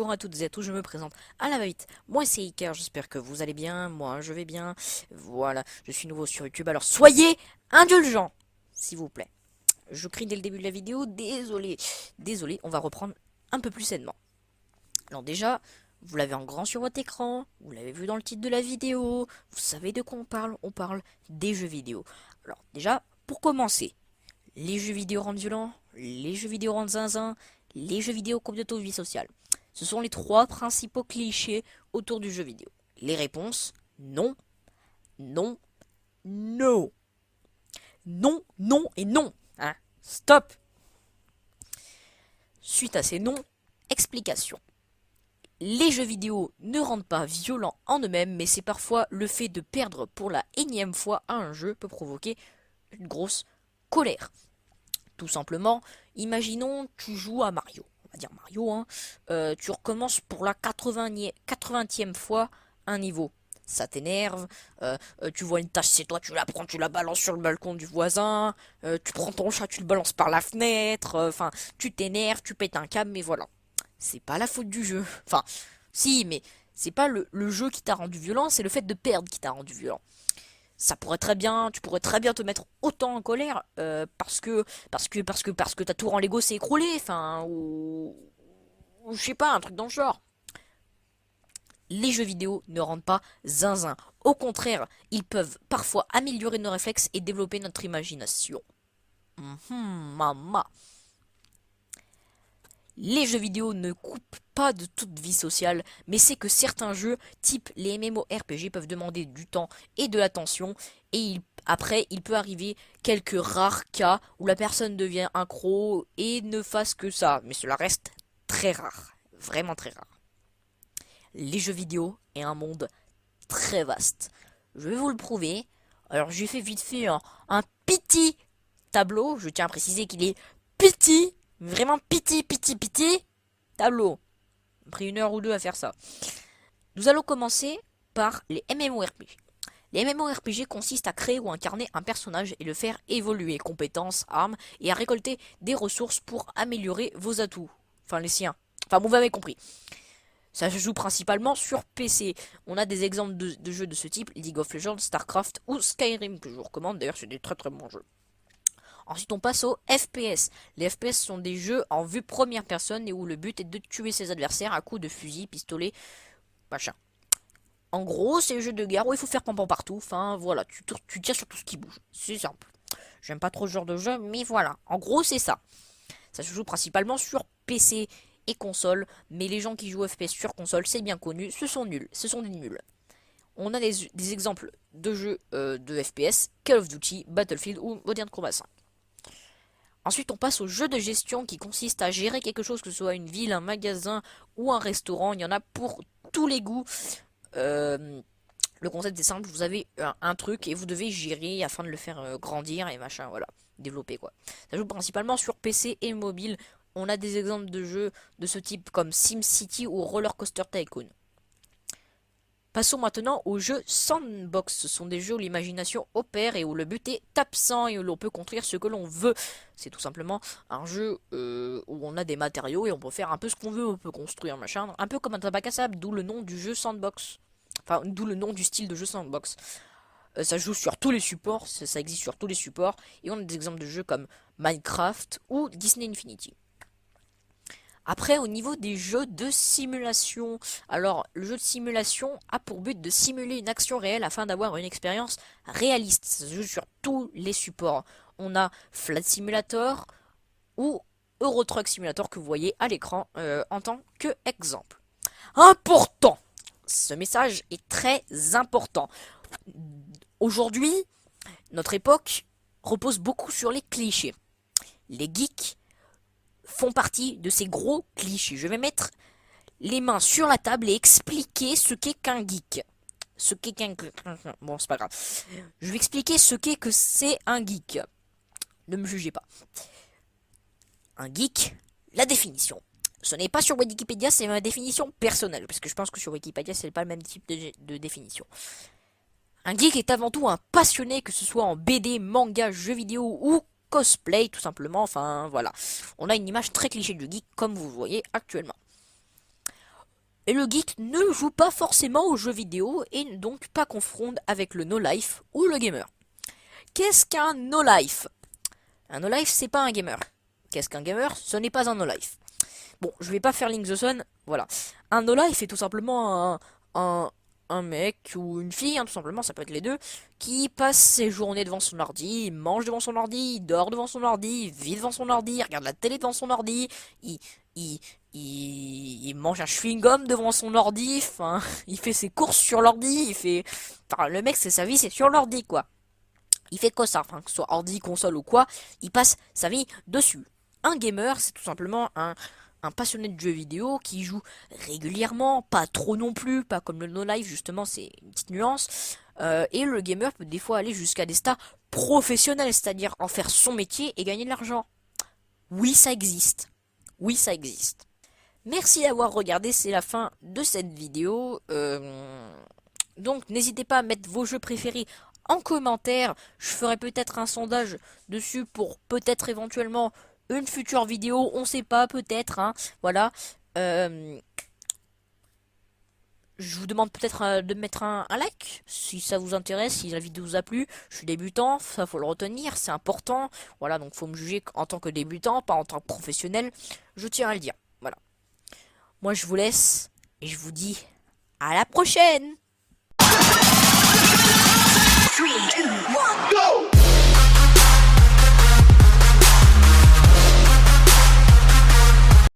Bonjour à toutes et à tous, je me présente à la va-vite. Moi c'est Iker, j'espère que vous allez bien, moi je vais bien. Voilà, je suis nouveau sur YouTube, alors soyez indulgents, s'il vous plaît. Je crie dès le début de la vidéo, désolé, on va reprendre un peu plus sainement. Alors déjà, vous l'avez en grand sur votre écran, vous l'avez vu dans le titre de la vidéo, vous savez de quoi on parle des jeux vidéo. Alors déjà, pour commencer, les jeux vidéo rendent violents, les jeux vidéo rendent zinzin, les jeux vidéo complètent vie sociale. Ce sont les trois principaux clichés autour du jeu vidéo. Les réponses, non, non, non. Non, non et non. Hein. Stop. Suite à ces non, explication. Les jeux vidéo ne rendent pas violents en eux-mêmes, mais c'est parfois le fait de perdre pour la énième fois à un jeu peut provoquer une grosse colère. Tout simplement, imaginons tu joues à Mario. On va dire Mario, hein. Tu recommences pour la 80e fois un niveau. Ça t'énerve, tu vois une tâche c'est toi, tu la prends, tu la balances sur le balcon du voisin, tu prends ton chat, tu le balances par la fenêtre, enfin, tu t'énerves, tu pètes un câble, mais voilà. C'est pas la faute du jeu. Enfin, si, mais c'est pas le jeu qui t'a rendu violent, c'est le fait de perdre qui t'a rendu violent. Ça pourrait très bien, tu pourrais très bien te mettre autant en colère parce que ta tour en Lego s'est écroulée, enfin ou je sais pas, un truc dans le genre. Les jeux vidéo ne rendent pas zinzin. Au contraire, ils peuvent parfois améliorer nos réflexes et développer notre imagination. Mama. Les jeux vidéo ne coupent pas de toute vie sociale, mais c'est que certains jeux, type les MMORPG, peuvent demander du temps et de l'attention, et après, il peut arriver quelques rares cas où la personne devient accro et ne fasse que ça, mais cela reste très rare, vraiment très rare. Les jeux vidéo est un monde très vaste. Je vais vous le prouver. Alors j'ai fait vite fait un petit tableau, je tiens à préciser qu'il est petit, vraiment petit tableau. J'ai pris une heure ou deux à faire ça. Nous allons commencer par les MMORPG. Les MMORPG consistent à créer ou incarner un personnage et le faire évoluer, compétences, armes, et à récolter des ressources pour améliorer vos atouts. Enfin les siens. Enfin vous m'avez compris. Ça se joue principalement sur PC. On a des exemples de jeux de ce type, League of Legends, StarCraft ou Skyrim, que je vous recommande, d'ailleurs c'est des très très bons jeux. Ensuite, on passe aux FPS. Les FPS sont des jeux en vue première personne et où le but est de tuer ses adversaires à coups de fusil, pistolet, machin. En gros, c'est un jeu de guerre où il faut faire pam partout. Enfin, voilà, tu tires sur tout ce qui bouge. C'est simple. J'aime pas trop ce genre de jeu, mais voilà. En gros, c'est ça. Ça se joue principalement sur PC et console, mais les gens qui jouent FPS sur console, c'est bien connu, ce sont nuls. Ce sont des nuls. On a des exemples de jeux de FPS, Call of Duty, Battlefield ou Modern Combat 5. Ensuite, on passe au jeu de gestion qui consiste à gérer quelque chose, que ce soit une ville, un magasin ou un restaurant. Il y en a pour tous les goûts. Euh, le concept est simple, vous avez un truc et vous devez gérer afin de le faire grandir et machin, voilà, développer quoi. Ça joue principalement sur PC et mobile. On a des exemples de jeux de ce type comme SimCity ou Roller Coaster Tycoon. Passons maintenant aux jeux sandbox. Ce sont des jeux où l'imagination opère et où le but est absent et où l'on peut construire ce que l'on veut. C'est tout simplement un jeu où on a des matériaux et on peut faire un peu ce qu'on veut, on peut construire machin. Un peu comme un tabac à sable, d'où le nom du jeu sandbox. Enfin, d'où le nom du style de jeu sandbox. Ça joue sur tous les supports, ça existe sur tous les supports. Et on a des exemples de jeux comme Minecraft ou Disney Infinity. Après, au niveau des jeux de simulation, alors le jeu de simulation a pour but de simuler une action réelle afin d'avoir une expérience réaliste. Ça se joue sur tous les supports. On a Flight Simulator ou Euro Truck Simulator que vous voyez à l'écran en tant que exemple. Important! Ce message est très important. Aujourd'hui, notre époque repose beaucoup sur les clichés. Les geeks font partie de ces gros clichés. Je vais mettre les mains sur la table et expliquer ce qu'est qu'un geek. Ce qu'est qu'un... Bon, c'est pas grave. Je vais expliquer ce qu'est que c'est un geek. Ne me jugez pas. Un geek, la définition. Ce n'est pas sur Wikipédia, c'est ma définition personnelle. Parce que je pense que sur Wikipédia, c'est pas le même type de définition. Un geek est avant tout un passionné, que ce soit en BD, manga, jeux vidéo ou cosplay, tout simplement. Enfin, voilà. On a une image très cliché du geek, comme vous voyez actuellement. Et le geek ne joue pas forcément aux jeux vidéo et ne donc pas confondre avec le no-life ou le gamer. Qu'est-ce qu'un no-life? Un no-life, c'est pas un gamer. Qu'est-ce qu'un gamer? Ce n'est pas un no-life. Bon, je vais pas faire Link the Sun, voilà. Un no-life est tout simplement un mec ou une fille, hein, tout simplement, ça peut être les deux, qui passe ses journées devant son ordi, il mange devant son ordi, il dort devant son ordi, il vit devant son ordi, il regarde la télé devant son ordi, il, il, il mange un chewing-gum devant son ordi, enfin, il fait ses courses sur l'ordi, il fait... Enfin, le mec, c'est sa vie, c'est sur l'ordi, quoi. Il fait quoi ça, enfin, que ce soit ordi, console ou quoi, il passe sa vie dessus. Un gamer, c'est tout simplement un passionné de jeux vidéo qui joue régulièrement, pas trop non plus, pas comme le no-life justement, c'est une petite nuance. Et le gamer peut des fois aller jusqu'à des stades professionnels, c'est-à-dire en faire son métier et gagner de l'argent. Oui, ça existe. Oui, ça existe. Merci d'avoir regardé, c'est la fin de cette vidéo. Donc n'hésitez pas à mettre vos jeux préférés en commentaire. Je ferai peut-être un sondage dessus pour peut-être éventuellement une future vidéo. On sait pas, peut-être. Hein, voilà. Euh, je vous demande peut-être de mettre un like si ça vous intéresse, si la vidéo vous a plu. Je suis débutant, ça faut le retenir, c'est important. Voilà, donc faut me juger en tant que débutant, pas en tant que professionnel. Je tiens à le dire. Voilà. Moi je vous laisse et je vous dis à la prochaine. 3, 2, 1, go!